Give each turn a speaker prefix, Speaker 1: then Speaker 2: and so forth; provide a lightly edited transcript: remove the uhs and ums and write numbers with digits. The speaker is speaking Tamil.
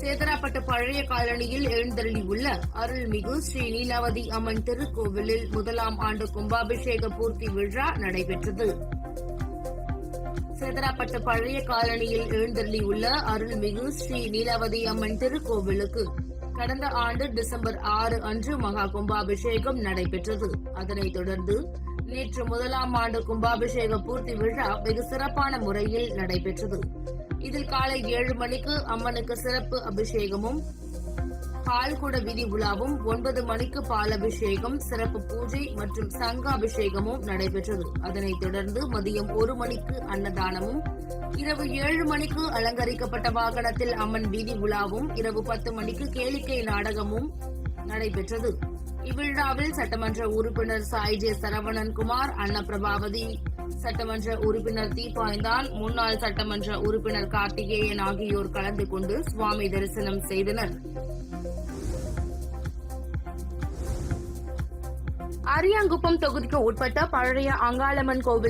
Speaker 1: சேதராப்பட்டு பழைய காலனியில் எழுந்தருளியுள்ள அருள்மிகு ஸ்ரீ நீலாவதி அம்மன் திருக்கோவிலில் முதலாம் ஆண்டு கும்பாபிஷேக பூர்த்தி விழா நடைபெற்றது. சேதராப்பட்டு பழைய காலனியில் எழுந்தருளியுள்ள அருள்மிகு ஸ்ரீ நீலாவதி அம்மன் திருக்கோவிலுக்கு கடந்த ஆண்டு டிசம்பர் 6 அன்று மகா கும்பாபிஷேகம் நடைபெற்றது. அதனைத் தொடர்ந்து நேற்று முதலாம் ஆண்டு கும்பாபிஷேக பூர்த்தி விழா வெகு சிறப்பான முறையில் நடைபெற்றது. இதில் காலை 7 மணிக்கு அம்மனுக்கு சிறப்பு அபிஷேகமும் பால்குட விதி உலாவும், 9 மணிக்கு பாலபிஷேகம், சிறப்பு பூஜை மற்றும் சங்க அபிஷேகமும் நடைபெற்றது. அதனைத் தொடர்ந்து மதியம் 1 மணிக்கு அன்னதானமும், இரவு 7 மணிக்கு அலங்கரிக்கப்பட்ட வாகனத்தில் அம்மன் வீதி உலாவும், இரவு 10 மணிக்கு கேளிக்கை நாடகமும் நடைபெற்றது. இவ்விழாவில் சட்டமன்ற உறுப்பினர் சாய் ஜே சரவணன்குமார், அன்னபிரபாவதி, சட்டமன்ற உறுப்பினர் தீபாய்ந்தான், முன்னாள் சட்டமன்ற உறுப்பினர் கார்த்திகேயன் ஆகியோர் கலந்து கொண்டு சுவாமி தரிசனம் செய்தனர். அரியாங்குப்பம் தொகுதிக்கு உட்பட்ட பழைய அங்காளம்மன் கோவில்